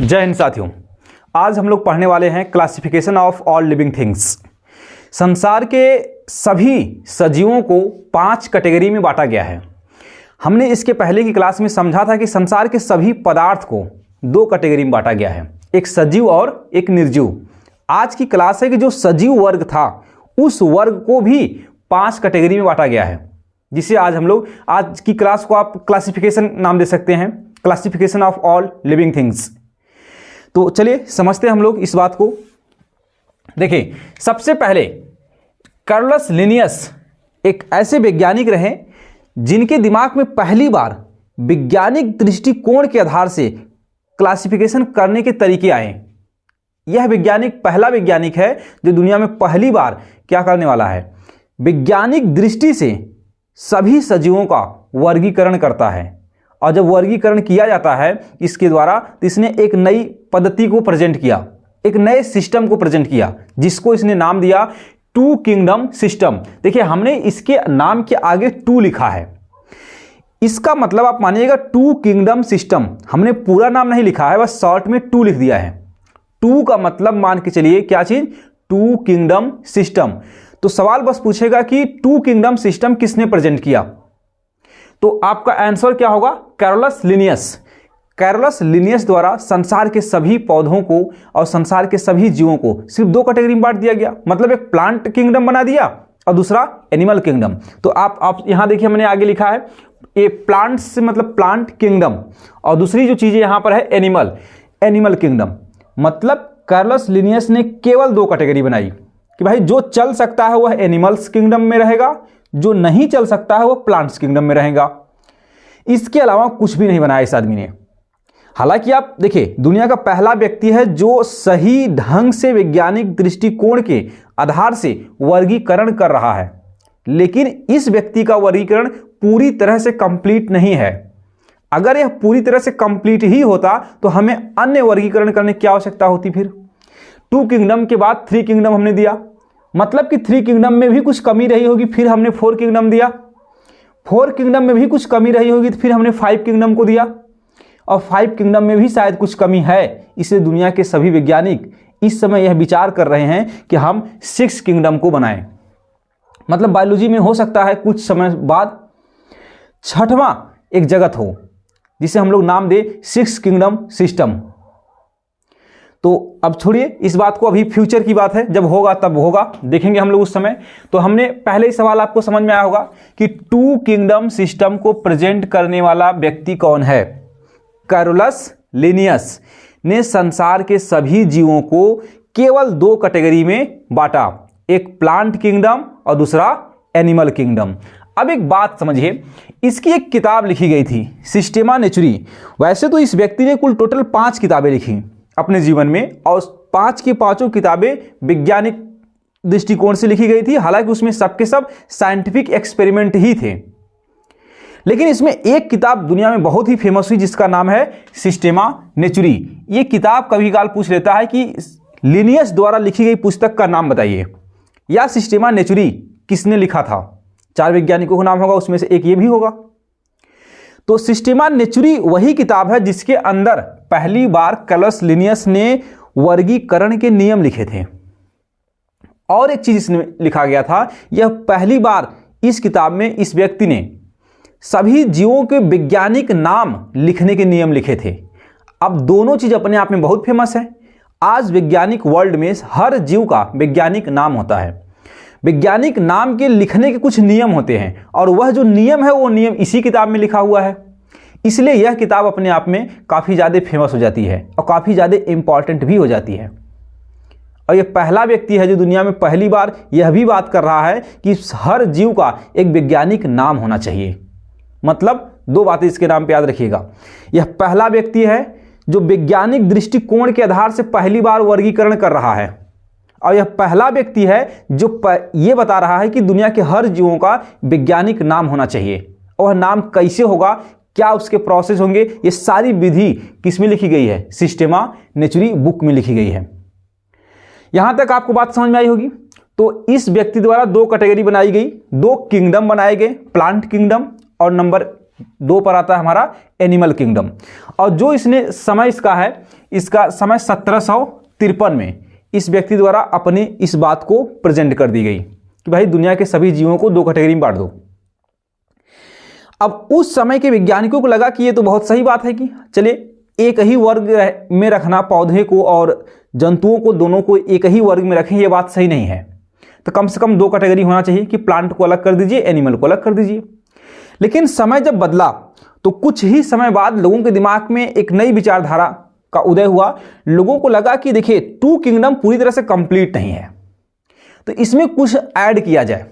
जय हिंद साथियों। आज हम लोग पढ़ने वाले हैं classification of all living things. संसार के सभी सजीवों को 5 कैटेगरी में बांटा गया है। हमने इसके पहले की क्लास में समझा था कि संसार के सभी पदार्थ को 2 कैटेगरी में बांटा गया है, एक सजीव और एक निर्जीव। आज की क्लास है कि जो सजीव वर्ग था उस वर्ग को भी 5 कैटेगरी में बांटा गया है, जिसे आज हम लोग आज की क्लास को आप क्लासिफिकेशन नाम दे सकते हैं, classification of all living things. तो चलिए समझते हैं हम लोग इस बात को। देखिए, सबसे पहले कार्लस लिनियस एक ऐसे वैज्ञानिक रहे जिनके दिमाग में पहली बार वैज्ञानिक दृष्टिकोण के आधार से क्लासिफिकेशन करने के तरीके आए। यह वैज्ञानिक पहला वैज्ञानिक है जो दुनिया में पहली बार क्या करने वाला है, वैज्ञानिक दृष्टि से सभी सजीवों का वर्गीकरण करता है। और जब वर्गीकरण किया जाता है इसके द्वारा, तो इसने एक नई पद्धति को प्रेजेंट किया, एक नए सिस्टम को प्रेजेंट किया, जिसको इसने नाम दिया 2 किंगडम सिस्टम। देखिए, हमने इसके नाम के आगे 2 लिखा है। इसका मतलब आप मानिएगा 2 किंगडम सिस्टम, हमने पूरा नाम नहीं लिखा है, बस शॉर्ट में 2 लिख दिया है। 2 का मतलब मान के चलिए क्या चीज, 2 किंगडम सिस्टम। तो सवाल बस पूछेगा कि 2 किंगडम सिस्टम किसने प्रेजेंट किया, तो आपका आंसर क्या होगा, कार्लस लिनियस। कार्लस लिनियस द्वारा संसार के सभी पौधों को और संसार के सभी जीवों को सिर्फ 2 कैटेगरी में बांट दिया गया। मतलब एक प्लांट किंगडम बना दिया और दूसरा एनिमल किंगडम। तो आप यहां देखिए, मैंने आगे लिखा है ये प्लांट से मतलब प्लांट किंगडम, और दूसरी जो चीजें यहां पर है एनिमल किंगडम। मतलब कार्लस लिनियस ने केवल 2 कैटेगरी बनाई कि भाई जो चल सकता है वह एनिमल्स किंगडम में रहेगा, जो नहीं चल सकता है वह प्लांट्स किंगडम में रहेगा। इसके अलावा कुछ भी नहीं बनाया इस आदमी ने। हालांकि आप देखिए, दुनिया का पहला व्यक्ति है जो सही ढंग से वैज्ञानिक दृष्टिकोण के आधार से वर्गीकरण कर रहा है, लेकिन इस व्यक्ति का वर्गीकरण पूरी तरह से कंप्लीट नहीं है। अगर यह पूरी तरह से कंप्लीट ही होता तो हमें अन्य वर्गीकरण करने की आवश्यकता होती। फिर 2 किंगडम के बाद 3 किंगडम हमने दिया, मतलब कि 3 किंगडम में भी कुछ कमी रही होगी, फिर हमने 4 किंगडम दिया। 4 किंगडम में भी कुछ कमी रही होगी तो फिर हमने 5 किंगडम को दिया, और 5 किंगडम में भी शायद कुछ कमी है। इसलिए दुनिया के सभी वैज्ञानिक इस समय यह विचार कर रहे हैं कि हम 6 किंगडम को बनाएं। मतलब बायोलॉजी में हो सकता है कुछ समय बाद 6वां एक जगत हो जिसे हम लोग नाम दे 6 किंगडम सिस्टम। तो अब छोड़िए इस बात को, अभी फ्यूचर की बात है, जब होगा तब होगा, देखेंगे हम लोग उस समय। तो हमने पहले ही सवाल आपको समझ में आया होगा कि 2 किंगडम सिस्टम को प्रेजेंट करने वाला व्यक्ति कौन है। कार्लस लिनियस ने संसार के सभी जीवों को केवल 2 कैटेगरी में बांटा, एक प्लांट किंगडम और दूसरा एनिमल किंगडम। अब एक बात समझिए, इसकी एक किताब लिखी गई थी, सिस्टेमा नेचुरी। वैसे तो इस व्यक्ति ने कुल टोटल 5 किताबें लिखी अपने जीवन में, और 5 की 5 किताबें वैज्ञानिक दृष्टिकोण से लिखी गई थी। हालांकि उसमें सबके सब साइंटिफिक एक्सपेरिमेंट ही थे, लेकिन इसमें एक किताब दुनिया में बहुत ही फेमस हुई जिसका नाम है सिस्टेमा नेचुरी। ये किताब कभी काल पूछ लेता है कि लिनियस द्वारा लिखी गई पुस्तक का नाम बताइए, या सिस्टेमा नेचुरी किसने लिखा था। 4 वैज्ञानिकों का नाम होगा, उसमें से एक ये भी होगा। तो सिस्टेमा नेचुरी वही किताब है जिसके अंदर पहली बार कार्लस लिनियस ने वर्गीकरण के नियम लिखे थे। और एक चीज इसमें लिखा गया था, यह पहली बार इस किताब में इस व्यक्ति ने सभी जीवों के वैज्ञानिक नाम लिखने के नियम लिखे थे। अब दोनों चीज अपने आप में बहुत फेमस है। आज वैज्ञानिक वर्ल्ड में हर जीव का वैज्ञानिक नाम होता है। वैज्ञानिक नाम के लिखने के कुछ नियम होते हैं, और वह जो नियम है वो नियम इसी किताब में लिखा हुआ है। इसलिए यह किताब अपने आप में काफ़ी ज़्यादा फेमस हो जाती है और काफ़ी ज़्यादा इंपॉर्टेंट भी हो जाती है। और यह पहला व्यक्ति है जो दुनिया में पहली बार यह भी बात कर रहा है कि हर जीव का एक वैज्ञानिक नाम होना चाहिए। मतलब 2 बातें इसके नाम पे याद रखिएगा। यह पहला व्यक्ति है जो वैज्ञानिक दृष्टिकोण के आधार से पहली बार वर्गीकरण कर रहा है, और यह पहला व्यक्ति है जो ये बता रहा है कि दुनिया के हर जीवों का वैज्ञानिक नाम होना चाहिए। और नाम कैसे होगा, क्या उसके प्रोसेस होंगे, ये सारी विधि किसमें लिखी गई है, सिस्टेमा नेचुरी बुक में लिखी गई है। यहां तक आपको बात समझ में आई होगी। तो इस व्यक्ति द्वारा 2 कैटेगरी बनाई गई, 2 किंगडम बनाए गए, प्लांट किंगडम और नंबर 2 पर आता है हमारा एनिमल किंगडम। और जो इसने समय इसका है, इसका समय 1753 में इस व्यक्ति द्वारा अपनी इस बात को प्रेजेंट कर दी गई कि भाई दुनिया के सभी जीवों को 2 कैटेगरी में बांट दो। अब उस समय के वैज्ञानिकों को लगा कि ये तो बहुत सही बात है कि चलिए एक ही वर्ग में रखना पौधे को और जंतुओं को, दोनों को एक ही वर्ग में रखें, ये बात सही नहीं है। तो कम से कम 2 कैटेगरी होना चाहिए कि प्लांट को अलग कर दीजिए, एनिमल को अलग कर दीजिए। लेकिन समय जब बदला तो कुछ ही समय बाद लोगों के दिमाग में एक नई विचारधारा का उदय हुआ। लोगों को लगा कि देखिए 2 किंगडम पूरी तरह से कंप्लीट नहीं है, तो इसमें कुछ ऐड किया जाए।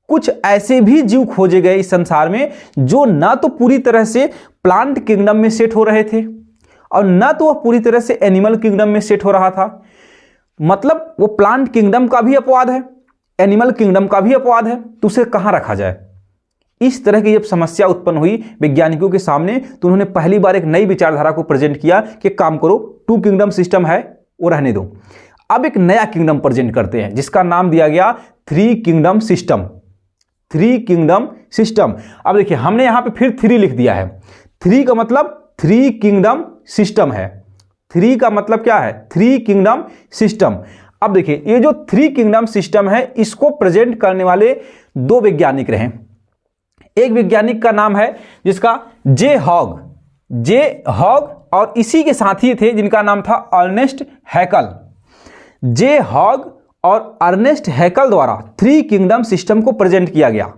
कुछ ऐसे भी जीव खोजे गए इस संसार में जो ना तो पूरी तरह से प्लांट किंगडम में सेट हो रहे थे और ना तो वह पूरी तरह से एनिमल किंगडम में सेट हो रहा था। मतलब वो प्लांट किंगडम का भी अपवाद है, एनिमल किंगडम का भी अपवाद है, तो उसे कहां रखा जाए। इस तरह की जब समस्या उत्पन्न हुई वैज्ञानिकों के सामने, तो उन्होंने पहली बार एक नई विचारधारा को प्रेजेंट किया कि काम करो, 2 किंगडम सिस्टम है वो रहने दो, अब एक नया किंगडम प्रेजेंट करते हैं जिसका नाम दिया गया 3 किंगडम सिस्टम। 3 kingdom system. अब देखिए हमने यहां पे फिर 3 लिख दिया है। 3 का मतलब 3 किंगडम सिस्टम है। 3 का मतलब क्या है? 3 किंगडम सिस्टम। अब देखिए ये जो 3 किंगडम सिस्टम है इसको प्रेजेंट करने वाले 2 वैज्ञानिक रहे। एक वैज्ञानिक का नाम है जिसका जे हॉग और इसी के साथी थे जिनका नाम था अर्नेस्ट हैकल। जे हॉग और अर्नेस्ट हैकल द्वारा 3 किंगडम सिस्टम को प्रेजेंट किया गया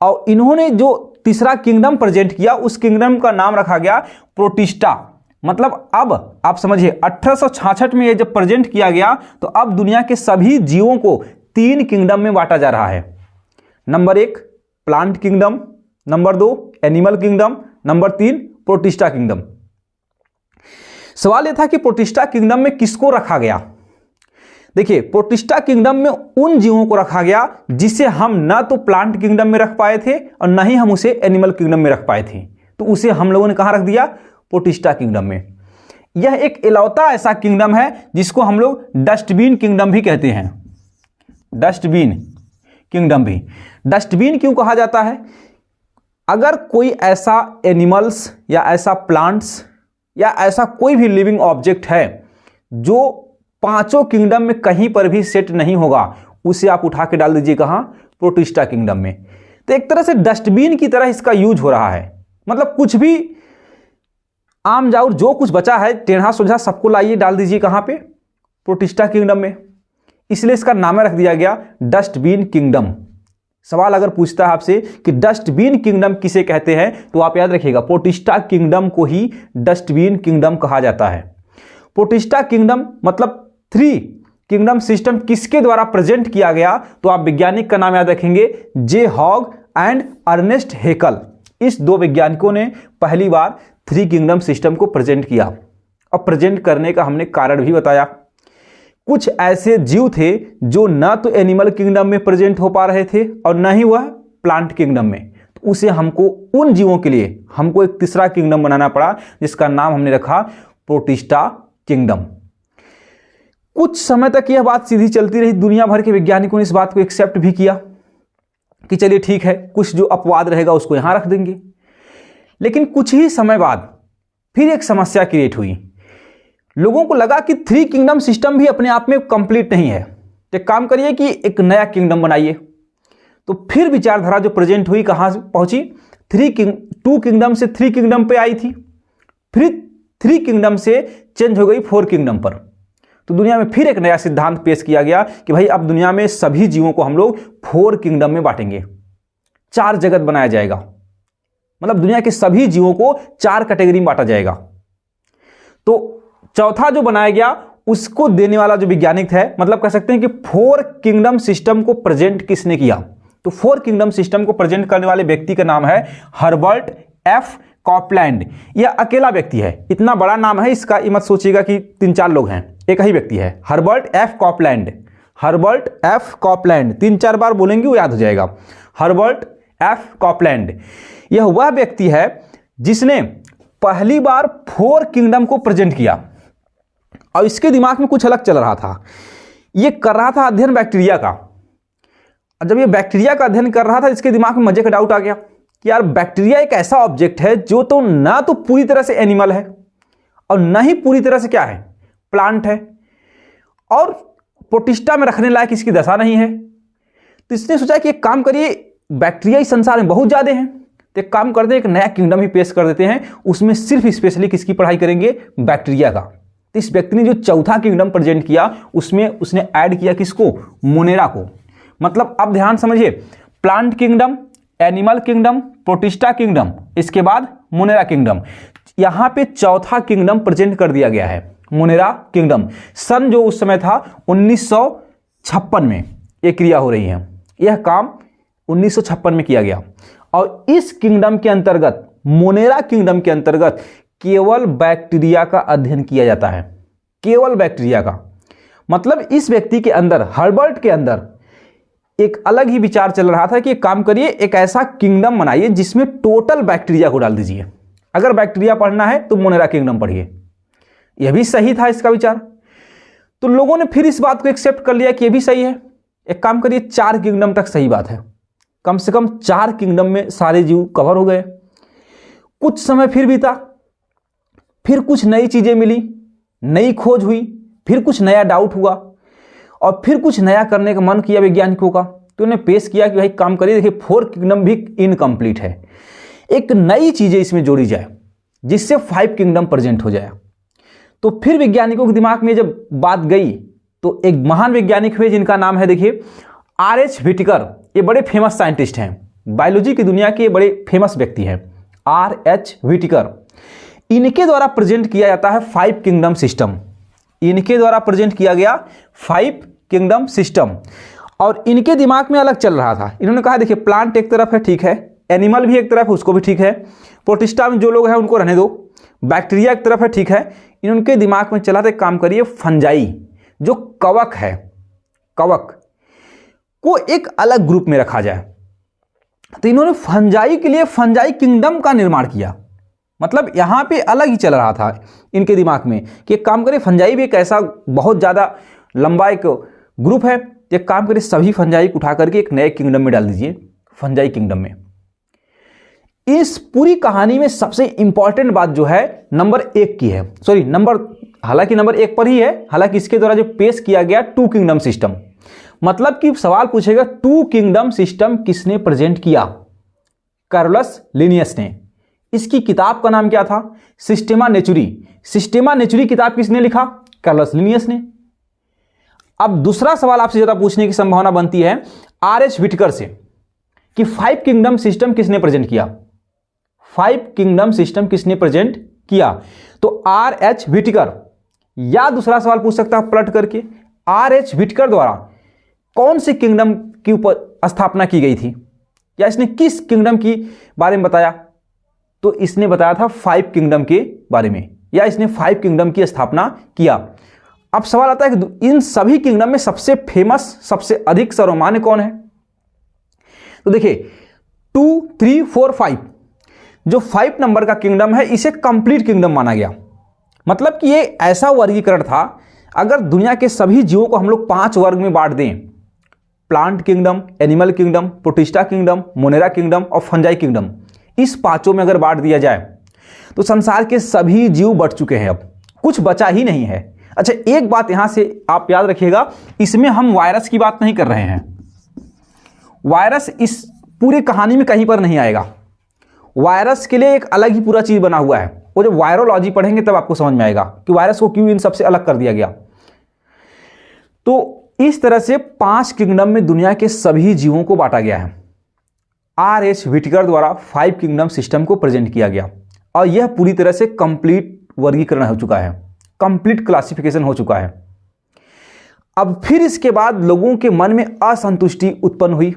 और इन्होंने जो तीसरा किंगडम प्रेजेंट किया उस किंगडम का नाम रखा गया प्रोटिस्टा। मतलब अब आप समझिए 1866 में ये जब प्रेजेंट किया गया तो अब दुनिया के सभी जीवों को 3 किंगडम में बांटा जा रहा है। Number 1 plant kingdom, number 2 animal kingdom, number 3 protista kingdom. सवाल यह था कि प्रोटिस्टा किंगडम में किसको रखा गया। देखिए प्रोटिस्टा किंगडम में उन जीवों को रखा गया जिसे हम ना तो प्लांट किंगडम में रख पाए थे और ना ही हम उसे एनिमल किंगडम में रख पाए थे, तो उसे हम लोगों ने कहां रख दिया? प्रोटिस्टा किंगडम में। यह एक इकलौता ऐसा किंगडम है जिसको हम लोग डस्टबिन किंगडम भी कहते हैं। डस्टबिन किंगडम भी। डस्टबिन क्यों कहा जाता है? अगर कोई ऐसा एनिमल्स या ऐसा प्लांट्स या ऐसा कोई भी लिविंग ऑब्जेक्ट है जो 5 किंगडम में कहीं पर भी सेट नहीं होगा, उसे आप उठा के डाल दीजिए कहां? प्रोटिस्टा किंगडम में। तो एक तरह से डस्टबिन की तरह इसका यूज हो रहा है। मतलब कुछ भी आम जाऊर जो कुछ बचा है टेढ़ा सोझा सबको लाइए डाल दीजिए कहां पे? प्रोटिस्टा किंगडम में। इसलिए इसका नाम रख दिया गया डस्टबिन किंगडम। सवाल अगर पूछता है आपसे कि डस्टबिन किंगडम किसे कहते हैं तो आप याद रखिएगा प्रोटिस्टा किंगडम को ही डस्टबिन किंगडम कहा जाता है। प्रोटिस्टा किंगडम मतलब 3 किंगडम सिस्टम किसके द्वारा प्रेजेंट किया गया तो आप वैज्ञानिक का नाम याद रखेंगे जे हॉग एंड अर्नेस्ट हैकल। इस 2 वैज्ञानिकों ने पहली बार 3 किंगडम सिस्टम को प्रेजेंट किया और प्रेजेंट करने का हमने कारण भी बताया। कुछ ऐसे जीव थे जो ना तो एनिमल किंगडम में प्रेजेंट हो पा रहे थे और ना ही वह प्लांट किंगडम में, तो उसे हमको उन जीवों के लिए हमको एक तीसरा किंगडम बनाना पड़ा जिसका नाम हमने रखा प्रोटिस्टा किंगडम। कुछ समय तक यह बात सीधी चलती रही। दुनिया भर के वैज्ञानिकों ने इस बात को एक्सेप्ट भी किया कि चलिए ठीक है, कुछ जो अपवाद रहेगा उसको यहां रख देंगे। लेकिन कुछ ही समय बाद फिर एक समस्या क्रिएट हुई। लोगों को लगा कि 3 किंगडम सिस्टम भी अपने आप में कंप्लीट नहीं है, तो एक काम करिए कि एक नया किंगडम बनाइए। तो फिर विचारधारा जो प्रेजेंट हुई कहां पहुंची? 2 किंगडम से 3 किंगडम पे आई थी, फिर 3 किंगडम से चेंज हो गई 4 किंगडम पर। तो दुनिया में फिर एक नया सिद्धांत पेश किया गया कि भाई अब दुनिया में सभी जीवों को हम लोग 4 किंगडम में बांटेंगे, 4 जगत बनाया जाएगा। मतलब दुनिया के सभी जीवों को 4 कैटेगरी में बांटा जाएगा। तो चौथा जो बनाया गया उसको देने वाला जो वैज्ञानिक है, मतलब कह सकते हैं कि 4 किंगडम सिस्टम को प्रेजेंट किसने किया? तो 4 किंगडम सिस्टम को प्रेजेंट करने वाले व्यक्ति का नाम है हर्बर्ट एफ कॉपलैंड। यह अकेला व्यक्ति है, इतना बड़ा नाम है इसका, ये मत सोचिएगा कि 3-4 लोग हैं, एक ही व्यक्ति है Herbert F Copeland. Herbert F Copeland 3-4 बार बोलेंगे वो याद हो जाएगा। हर्बर्ट एफ कॉपलैंड यह वह व्यक्ति है जिसने पहली बार 4 किंगडम को प्रेजेंट किया और इसके दिमाग में कुछ अलग चल रहा था। ये कर रहा था अध्ययन बैक्टीरिया का। और जब ये बैक्टीरिया का अध्ययन कर रहा था इसके दिमाग में मजे का डाउट आ गया कि यार बैक्टीरिया एक ऐसा ऑब्जेक्ट है जो तो ना तो पूरी तरह से एनिमल है और न ही पूरी तरह से क्या है, प्लांट है, और प्रोटिस्टा में रखने लायक इसकी दशा नहीं है। तो इसने सोचा कि एक काम करिए, बैक्टीरिया इस संसार में बहुत ज़्यादा हैं, तो एक काम करते हैं, एक नया किंगडम ही पेश कर देते हैं, उसमें सिर्फ स्पेशली किसकी पढ़ाई करेंगे, बैक्टीरिया का। तो इस व्यक्ति ने जो चौथा किंगडम प्रेजेंट किया उसमें उसने ऐड किया किसको, मोनेरा को। मतलब अब ध्यान समझिए, plant kingdom, animal kingdom, protista kingdom, इसके बाद मोनेरा किंगडम। यहाँ पे चौथा किंगडम प्रेजेंट कर दिया गया है, मोनेरा किंगडम। सन जो उस समय था 1956 में ये क्रिया हो रही है, यह काम 1956 में किया गया। और इस किंगडम के अंतर्गत, मोनेरा किंगडम के अंतर्गत केवल बैक्टीरिया का अध्ययन किया जाता है, केवल बैक्टीरिया का। मतलब इस व्यक्ति के अंदर, हर्बर्ट के अंदर एक अलग ही विचार चल रहा था कि एक काम करिए, एक ऐसा किंगडम बनाइए जिसमें टोटल बैक्टीरिया को डाल दीजिए। अगर बैक्टीरिया पढ़ना है तो मोनेरा किंगडम पढ़िए। यह भी सही था इसका विचार। तो लोगों ने फिर इस बात को एक्सेप्ट कर लिया कि यह भी सही है। एक काम करिए, 4 किंगडम तक सही बात है, कम से कम 4 किंगडम में सारे जीव कवर हो गए। कुछ समय फिर बीता, फिर कुछ नई चीजें मिली, नई खोज हुई, फिर कुछ नया डाउट हुआ, और फिर कुछ नया करने का मन किया वैज्ञानिकों का। तो उन्हें पेश किया कि भाई काम करिए, देखिए 4 किंगडम भी इनकम्प्लीट है, एक नई चीजें इसमें जोड़ी जाए जिससे 5 किंगडम प्रेजेंट हो जाए। तो फिर वैज्ञानिकों के दिमाग में जब बात गई तो एक महान वैज्ञानिक हुए जिनका नाम है, देखिए R.H. व्हिटेकर। ये बड़े फेमस साइंटिस्ट हैं, बायोलॉजी की दुनिया के बड़े फेमस व्यक्ति हैं, R.H. व्हिटेकर। इनके द्वारा प्रेजेंट किया जाता है 5 किंगडम सिस्टम। इनके द्वारा प्रेजेंट किया गया 5 किंगडम सिस्टम। और इनके दिमाग में अलग चल रहा था। इन्होंने कहा देखिए प्लांट एक तरफ है, ठीक है, एनिमल भी एक तरफ है, उसको भी ठीक है, प्रोटिस्टा में जो लोग हैं उनको रहने दो, बैक्टीरिया एक तरफ है, ठीक है। इनके दिमाग में चला था, काम करिए फंजाई, जो कवक है, कवक को एक अलग ग्रुप में रखा जाए। तो इन्होंने फंजाई के लिए फंजाई किंगडम का निर्माण किया। मतलब यहां पे अलग ही चल रहा था इनके दिमाग में कि एक काम करिए, फंजाई भी एक ऐसा बहुत ज़्यादा लंबा एक ग्रुप है, एक काम करिए सभी फंजाई को उठा करके एक नए किंगडम में डाल दीजिए, फंजाई किंगडम में। इस पूरी कहानी में सबसे इंपॉर्टेंट बात जो है नंबर 1 की है, सॉरी हालांकि नंबर 1 पर ही है, हालांकि इसके द्वारा जो पेश किया गया 2 किंगडम सिस्टम। मतलब कि सवाल पूछेगा 2 किंगडम सिस्टम किसने प्रेजेंट किया? कार्लोस लिनियस ने। इसकी किताब का नाम क्या था? सिस्टेमा नेचुरी। सिस्टेमा नेचुरी किताब किसने लिखा? कार्लोस लिनियस ने। अब दूसरा सवाल आपसे ज्यादा पूछने की संभावना बनती है R.H. व्हिटेकर से कि 5 किंगडम सिस्टम किसने प्रेजेंट किया? 5 किंगडम सिस्टम किसने प्रेजेंट किया? तो R.H. व्हिटेकर। या दूसरा सवाल पूछ सकता है पलट करके, R.H. व्हिटेकर द्वारा कौन से किंगडम की ऊपर स्थापना की गई थी, या इसने किस किंगडम की बारे में बताया? तो इसने बताया था 5 किंगडम के बारे में, या इसने 5 किंगडम की स्थापना किया। अब सवाल आता है कि इन सभी किंगडम में सबसे फेमस, सबसे अधिक सर्वमान्य कौन है? तो देखिए 2, 3, 4, 5, जो 5 नंबर का किंगडम है इसे कंप्लीट किंगडम माना गया। मतलब कि ये ऐसा वर्गीकरण था, अगर दुनिया के सभी जीवों को हम लोग 5 वर्ग में बांट दें, plant kingdom, animal kingdom, protista kingdom, Monera kingdom और फंजाई किंगडम, इस 5 में अगर बांट दिया जाए तो संसार के सभी जीव बट चुके हैं, अब कुछ बचा ही नहीं है। अच्छा, एक बात यहां से आप याद रखिएगा, इसमें हम वायरस की बात नहीं कर रहे हैं। वायरस इस पूरी कहानी में कहीं पर नहीं आएगा। वायरस के लिए एक अलग ही पूरा चीज बना हुआ है, वो जब वायरोलॉजी पढ़ेंगे तब आपको समझ में आएगा कि वायरस को क्यों इन सबसे अलग कर दिया गया। तो इस तरह से 5 किंगडम में दुनिया के सभी जीवों को बांटा गया है। R.H. व्हिटेकर द्वारा 5 किंगडम सिस्टम को प्रेजेंट किया गया, और यह पूरी तरह से कंप्लीट वर्गीकरण हो चुका है, कंप्लीट क्लासिफिकेशन हो चुका है। अब फिर इसके बाद लोगों के मन में असंतुष्टि उत्पन्न हुई।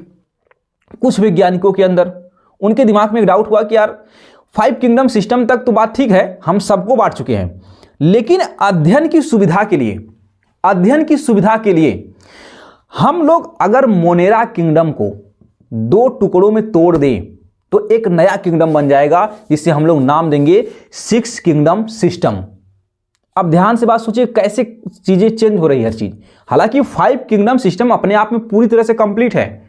कुछ वैज्ञानिकों के अंदर, उनके दिमाग में एक डाउट हुआ कि यार 5 किंगडम सिस्टम तक तो बात ठीक है, हम सबको बांट चुके हैं, लेकिन अध्ययन की सुविधा के लिए हम लोग अगर मोनेरा किंगडम को 2 टुकड़ों में तोड़ दें तो एक नया किंगडम बन जाएगा, जिसे हम लोग नाम देंगे 6 किंगडम सिस्टम। अब ध्यान से बात सोचिए, कैसे चीजें चेंज हो रही है हर चीज। हालांकि 5 किंगडम सिस्टम अपने आप में पूरी तरह से कंप्लीट है।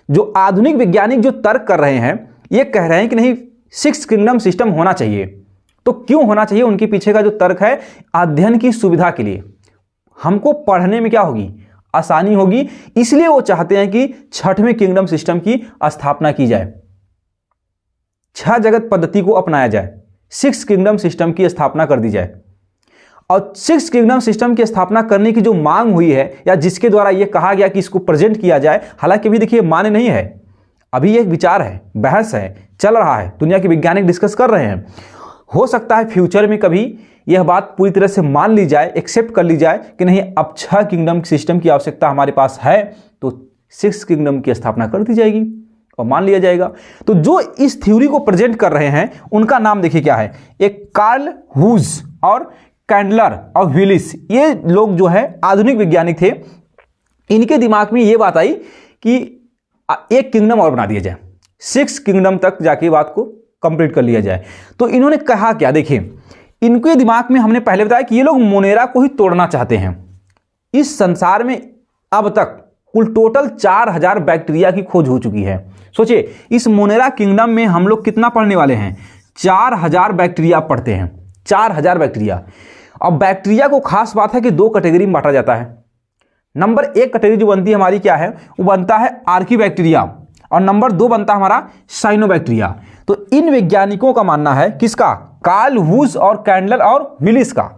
जो आधुनिक वैज्ञानिक जो तर्क कर रहे हैं, ये कह रहे हैं कि नहीं 6 किंगडम सिस्टम होना चाहिए, तो क्यों होना चाहिए? उनके पीछे का जो तर्क है, अध्ययन की सुविधा के लिए, हमको पढ़ने में क्या होगी, आसानी होगी, इसलिए वो चाहते हैं कि छठवें किंगडम सिस्टम की स्थापना की जाए, 6 जगत पद्धति को अपनाया जाए, 6 किंगडम सिस्टम की स्थापना कर दी जाए। और 6 किंगडम सिस्टम की स्थापना करने की जो मांग हुई है, या जिसके द्वारा यह कहा गया कि इसको प्रेजेंट किया जाए, हालांकि अभी देखिए मान्य नहीं है, अभी ये एक विचार है, बहस है, चल रहा है, दुनिया के वैज्ञानिक डिस्कस कर रहे हैं। हो सकता है फ्यूचर में कभी यह बात पूरी तरह से मान ली जाए, एक्सेप्ट कर ली जाए कि नहीं, अब 6 किंगडम सिस्टम की आवश्यकता हमारे पास है, तो 6 किंगडम की स्थापना कर दी जाएगी और मान लिया जाएगा। तो जो इस थ्योरी को प्रेजेंट कर रहे हैं उनका नाम देखिए क्या है, एक कार्ल हूज और कैंडलर और विलिस, ये लोग जो है आधुनिक वैज्ञानिक थे। इनके दिमाग में ये बात आई कि एक किंगडम और बना दिया जाए, 6 किंगडम तक जाके बात को कंप्लीट कर लिया जाए। तो इन्होंने कहा क्या, देखिए इनके दिमाग में हमने पहले बताया कि ये लोग मोनेरा को ही तोड़ना चाहते हैं। इस संसार में अब तक कुल टोटल 4000 बैक्टीरिया की खोज हो चुकी है। सोचिए इस मोनेरा किंगडम में हम लोग कितना पढ़ने वाले हैं, 4000 बैक्टीरिया पढ़ते हैं, 4000 बैक्टीरिया। अब बैक्टीरिया को खास बात है कि 2 कैटेगरी में बांटा जाता है। नंबर 1 कैटेगरी जो बनती है हमारी क्या है, वो बनता है आर्कीबैक्टीरिया, और नंबर 2 बनता है हमारा साइनोबैक्टीरिया। तो इन वैज्ञानिकों का मानना है, किसका, कार्ल वूज और कैंडलर और विलिस का,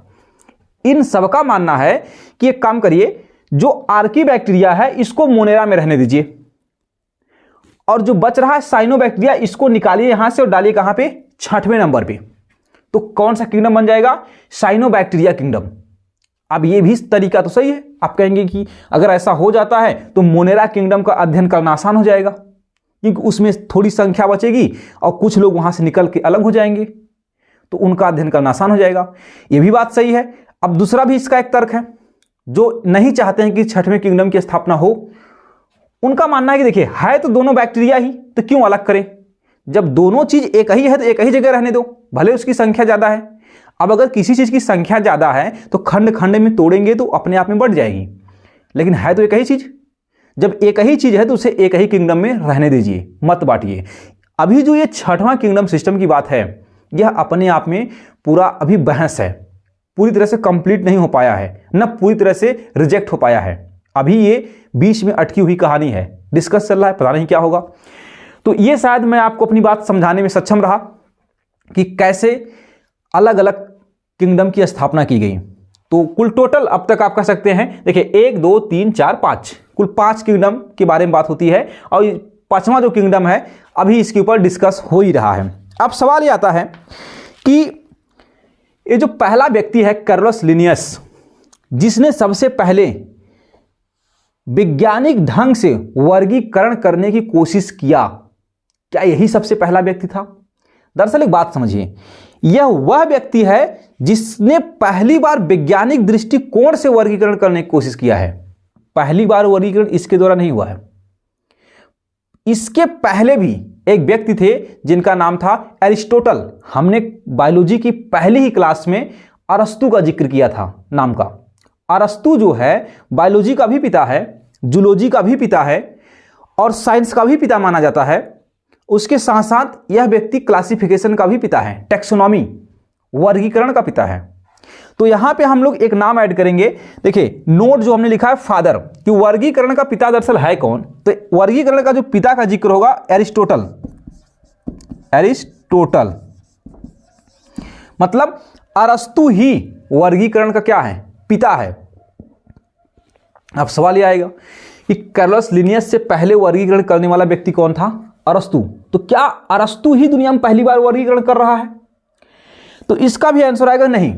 इन सबका मानना है कि एक काम करिए, जो आर्कीबैक्टीरिया है इसको मोनेरा में रहने दीजिए, और जो बच रहा है साइनोबैक्टीरिया इसको निकालिए यहां से और डालिए कहां पे, 6वें नंबर पे। तो कौन सा किंगडम बन जाएगा, साइनोबैक्टीरिया किंगडम। अब ये भी तरीका तो सही है, आप कहेंगे कि अगर ऐसा हो जाता है तो मोनेरा किंगडम का अध्ययन करना आसान हो जाएगा, क्योंकि उसमें थोड़ी संख्या बचेगी और कुछ लोग वहां से निकल के अलग हो जाएंगे, तो उनका अध्ययन करना आसान हो जाएगा। ये भी बात सही है। अब दूसरा भी इसका एक तर्क है, जो नहीं चाहते हैं कि 6वें किंगडम की स्थापना हो, उनका मानना है कि देखिए है तो दोनों बैक्टीरिया ही, तो क्यों अलग करें, जब दोनों चीज एक ही है तो एक ही जगह रहने दो, भले उसकी संख्या ज्यादा है। अब अगर किसी चीज की संख्या ज्यादा है तो खंड खंड में तोड़ेंगे तो अपने आप में बढ़ जाएगी, लेकिन है तो एक ही चीज, जब एक ही चीज है तो उसे एक ही किंगडम में रहने दीजिए, मत बांटिए। अभी जो ये 6वां किंगडम सिस्टम की बात है, यह अपने आप में पूरा अभी बहस है, पूरी तरह से कंप्लीट नहीं हो पाया है, न पूरी तरह से रिजेक्ट हो पाया है। अभी ये बीच में अटकी हुई कहानी है, डिस्कस चल रहा है, पता नहीं क्या होगा। तो ये शायद मैं आपको अपनी बात समझाने में सक्षम रहा कि कैसे अलग अलग किंगडम की स्थापना की गई। तो कुल टोटल अब तक आप कह सकते हैं, देखिए 1 2 3 4 5, कुल 5 किंगडम के बारे में बात होती है, और 5वां जो किंगडम है अभी इसके ऊपर डिस्कस हो ही रहा है। अब सवाल ये आता है कि ये जो पहला व्यक्ति है कार्लस लिनियस, जिसने सबसे पहले वैज्ञानिक ढंग से वर्गीकरण करने की कोशिश किया, क्या यही सबसे पहला व्यक्ति था? दरअसल एक बात समझिए, यह वह व्यक्ति है जिसने पहली बार वैज्ञानिक दृष्टिकोण से वर्गीकरण करने की कोशिश किया है। पहली बार वर्गीकरण इसके द्वारा नहीं हुआ है, इसके पहले भी एक व्यक्ति थे जिनका नाम था एरिस्टोटल। हमने बायोलॉजी की पहली ही क्लास में अरस्तु का जिक्र किया था नाम का। अरस्तु जो है बायोलॉजी का भी पिता है, जूलॉजी का भी पिता है, और साइंस का भी पिता माना जाता है। उसके साथ साथ यह व्यक्ति क्लासिफिकेशन का भी पिता है, टैक्सोनॉमी, वर्गीकरण का पिता है। तो यहां पे हम लोग एक नाम ऐड करेंगे। देखिए नोट जो हमने लिखा है फादर, कि वर्गीकरण का पिता दरअसल है कौन, तो वर्गीकरण का जो पिता का जिक्र होगा एरिस्टोटल। एरिस्टोटल मतलब अरस्तु ही वर्गीकरण का क्या है, पिता है। अब सवाल यह आएगा कि कार्लस लिनियस से पहले वर्गीकरण करने वाला व्यक्ति कौन था, अरस्तु। तो क्या अरस्तु ही दुनिया में पहली बार वर्गीकरण कर रहा है? तो इसका भी आंसर आएगा नहीं।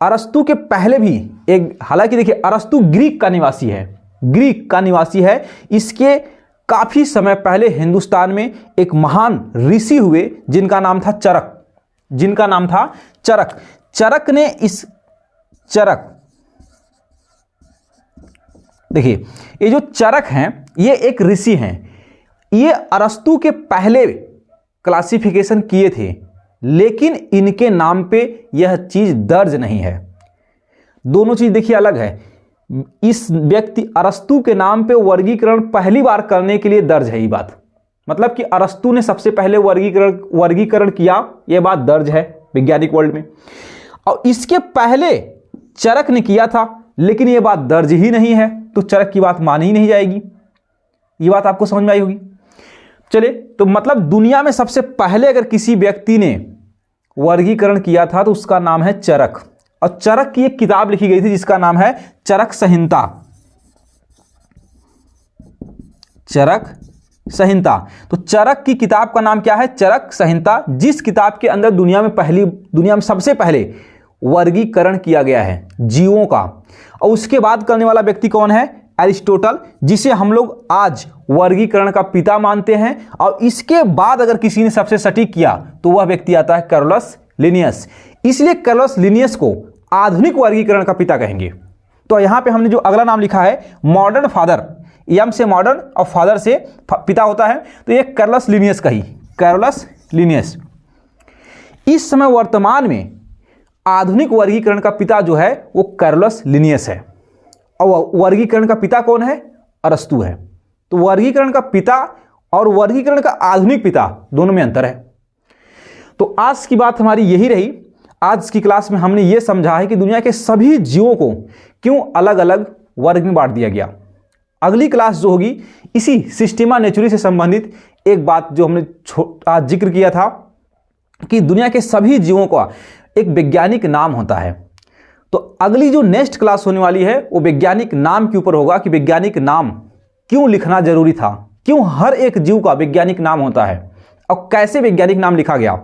अरस्तु के पहले भी एक, हालांकि देखिए अरस्तु ग्रीक का निवासी है, ग्रीक का निवासी है। इसके काफी समय पहले हिंदुस्तान में एक महान ऋषि हुए जिनका नाम था चरक, जिनका नाम था चरक। चरक ने इस चरक, देखिए ये जो चरक हैं ये एक ऋषि हैं, ये अरस्तु के पहले क्लासिफिकेशन किए थे, लेकिन इनके नाम पे यह चीज दर्ज नहीं है। दोनों चीज देखिए अलग है। इस व्यक्ति अरस्तु के नाम पे वर्गीकरण पहली बार करने के लिए दर्ज है ये बात, मतलब कि अरस्तु ने सबसे पहले वर्गीकरण किया, यह बात दर्ज है वैज्ञानिक वर्ल्ड में। और इसके पहले चरक ने किया था, लेकिन ये बात दर्ज ही नहीं है, तो चरक की बात मानी ही नहीं जाएगी। ये बात आपको समझ में आई होगी। चलिए, तो मतलब दुनिया में सबसे पहले अगर किसी व्यक्ति ने वर्गीकरण किया था तो उसका नाम है चरक, और चरक की एक किताब लिखी गई थी जिसका नाम है चरक संहिता। चरक संहिता। तो चरक की किताब का नाम क्या है? चरक संहिता, जिस किताब के अंदर दुनिया में सबसे पहले वर्गीकरण किया गया है जीवों का। और उसके बाद करने वाला व्यक्ति कौन है? एरिस्टोटल, जिसे हम लोग आज वर्गीकरण का पिता मानते हैं। और इसके बाद अगर किसी ने सबसे सटीक किया तो वह व्यक्ति आता है कैरोलस लिनियस। इसलिए कैरोलस लिनियस को आधुनिक वर्गीकरण का पिता कहेंगे। तो यहां पे हमने जो अगला नाम लिखा है मॉडर्न फादर, एम से मॉडर्न और फादर से पिता होता है, तो ये कैरोलस लिनियस का ही, कैरोलस लिनियस। इस समय वर्तमान में आधुनिक वर्गीकरण का पिता जो है वो कैरोलस लिनियस है। और वर्गीकरण का पिता कौन है? अरस्तु है। तो वर्गीकरण का पिता और वर्गीकरण का आधुनिक पिता दोनों में अंतर है। तो आज की बात हमारी यही रही। आज की क्लास में हमने ये समझा है कि दुनिया के सभी जीवों को क्यों अलग अलग वर्ग में बांट दिया गया। अगली क्लास जो होगी इसी सिस्टेमा नेचुरी से संबंधित एक बात जो हमने आज जिक्र किया था कि दुनिया के सभी जीवों का एक वैज्ञानिक नाम होता है। तो अगली जो नेक्स्ट क्लास होने वाली है वो वैज्ञानिक नाम के ऊपर होगा कि वैज्ञानिक नाम क्यों लिखना जरूरी था, क्यों हर एक जीव का वैज्ञानिक नाम होता है और कैसे वैज्ञानिक नाम लिखा गया,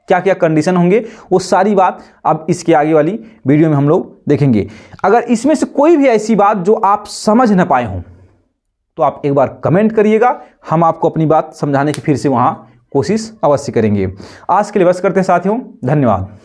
क्या क्या कंडीशन होंगे, वो सारी बात अब इसके आगे वाली वीडियो में हम लोग देखेंगे। अगर इसमें से कोई भी ऐसी बात जो आप समझ न पाए हों तो आप एक बार कमेंट करिएगा, हम आपको अपनी बात समझाने की फिर से वहाँ कोशिश अवश्य करेंगे। आज के लिए बस करते हैं साथियों, धन्यवाद।